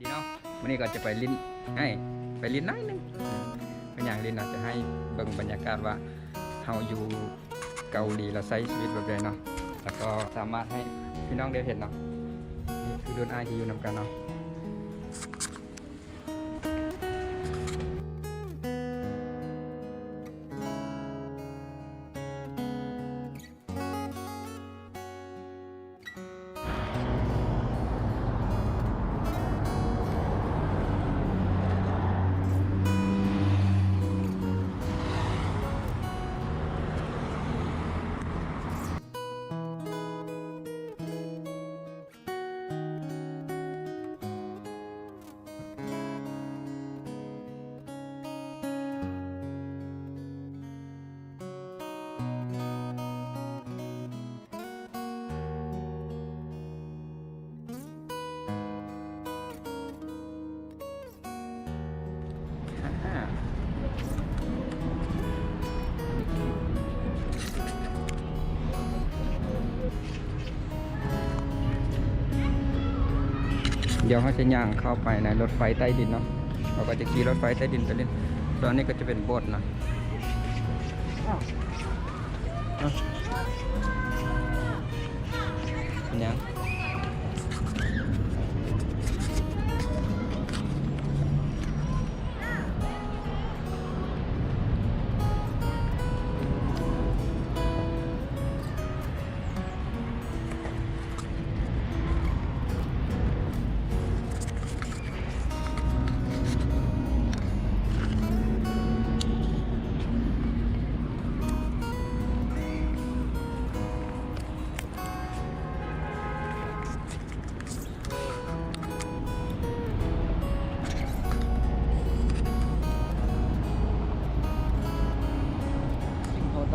ดีเนาะวันนี้ก็จะไปลิ้นให้ไปลิ้นน้อยหนึงเป็นอย่างลิ้นอาจจะให้เบิ่งบรรยากาศว่าเฮาอยู่เกาหลีเราใช้ชีวิตแบบใดเนาะแล้วก็สามารถให้พี่น้องได้เห็นเนาะนี่คือรุ่นอ้ายที่อยู่นำกันเนาะเดี๋ยวเขาจะย่างเข้าไปในรถไฟใต้ดินเนาะเราก็จะขี่รถไฟใต้ดินไปเล่นตอนนี้ก็จะเป็นโบสถ์นะเนี่ย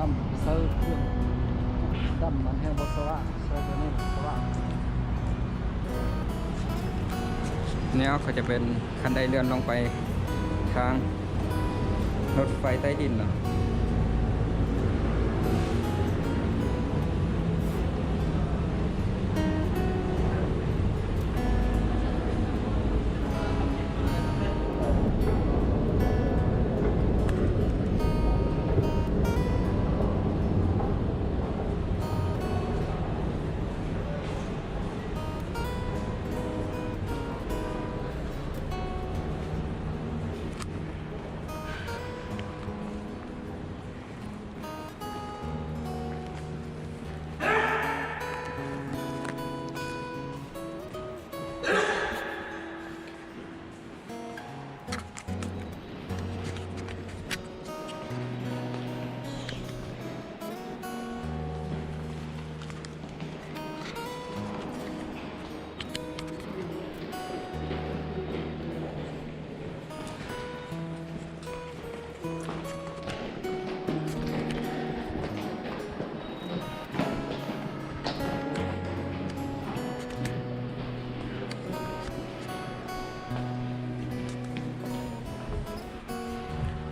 ดำเซอร์เครื่องดำมันแห้งบสว่างเซอร์ตัวนี้สว่างเนี่ยเขาจะเป็นคันไดเลื่อนลงไปทางรถไฟใต้ดินเนาะ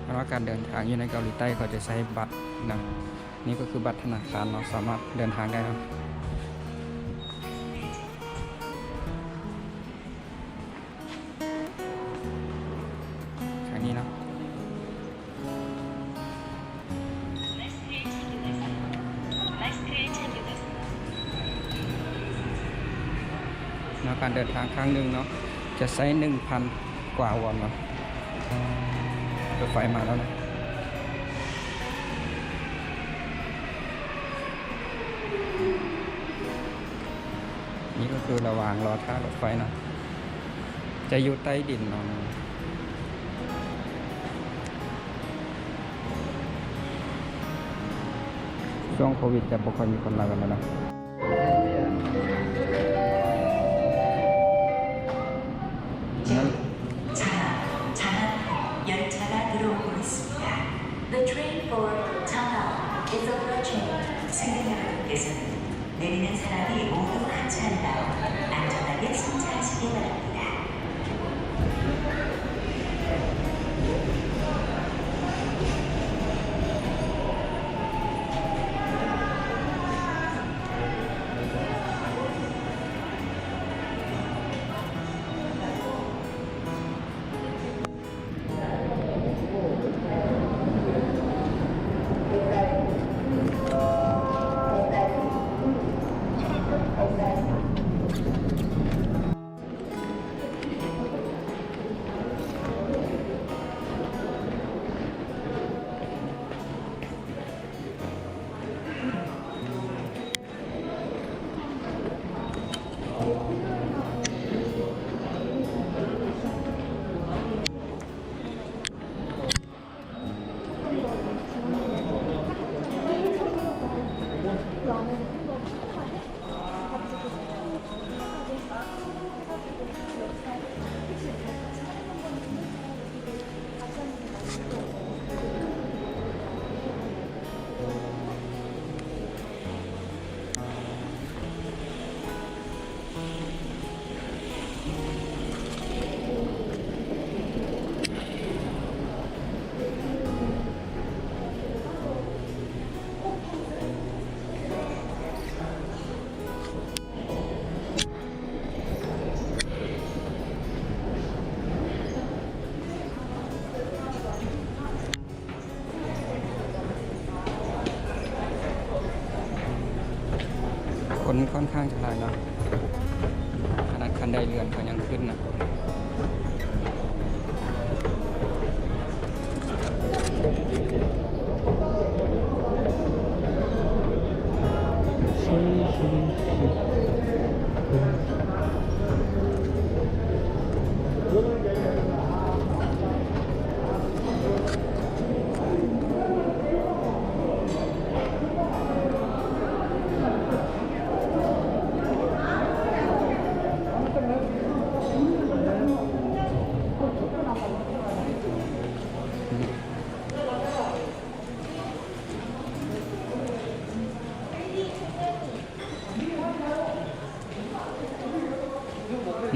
เพราะว่าการเดินทางอยู่ในเกาหลีใต้เขาจะใช้บัตรนะนี่ก็คือบัตรธนาคารเราสามารถเดินทางได้นะทางนี้นะการเดินทางครั้งหนึ่งเนาะจะใช้ 1,000 กว่าวอนเนาะรถไฟมาแล้วนะนี่ก็คือระหว่างรอท่ารถไฟนะจะอยู่ใต้ดินเนาะช่วงโควิดจะปกครองมีคนมากันแล้วนะThe train for Changnam is approaching. 승객 여러분께서는 내리는 사람이 모두 하차한 다음 안전하게 승차하시기 바랍니다. คนค่อนข้างจะหลายเนาะขนาดคันไดเรือนเขายังขึ้นนะ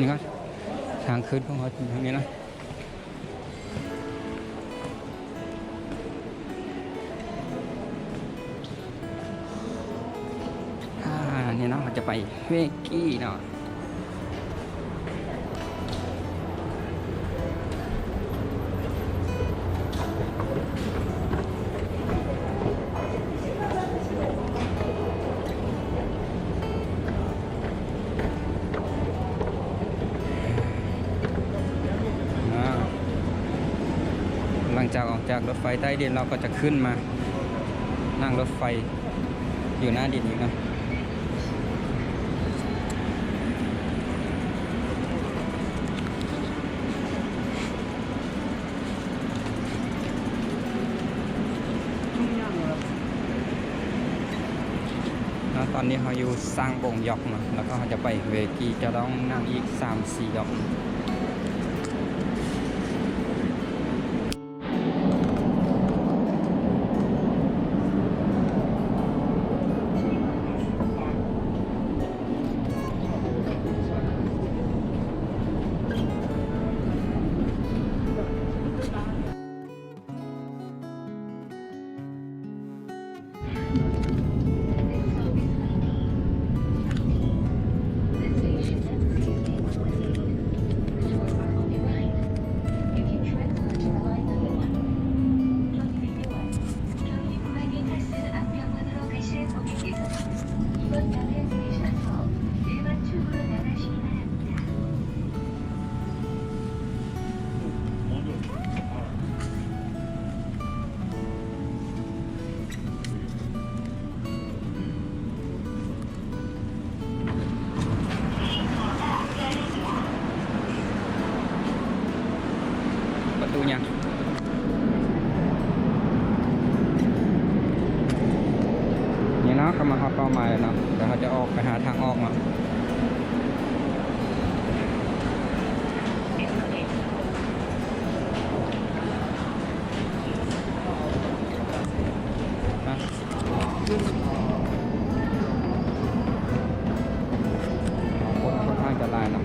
นี่ก็ทางขึ้นของเขาทางนี้นะนี่เนาะเราจะไปเวกี้เนาะหลังจากออกจากรถไฟใต้ดินเราก็จะขึ้นมานั่งรถไฟอยู่หน้าดินอีกนะตอนนี้เขาอยู่สร้างบ่งยอกนะแล้วก็เขาจะไปเวกีจะต้องนั่งอีก 3-4 ยอกประตูยังนี่เนาะเขามาฮอดเป้าหมายแล้วเนาะเดี๋ยวเขาจะออกไปหาทางออกเนาะคนค่อนข้างจะหลายเนาะ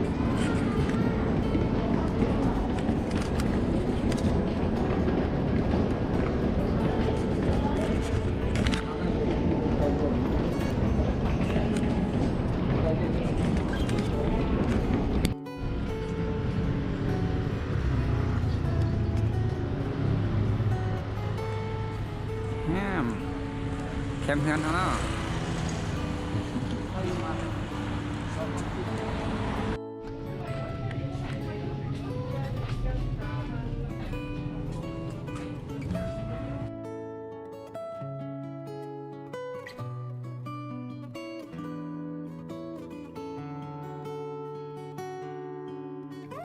แคมป์เพื่อนเขาเนาะ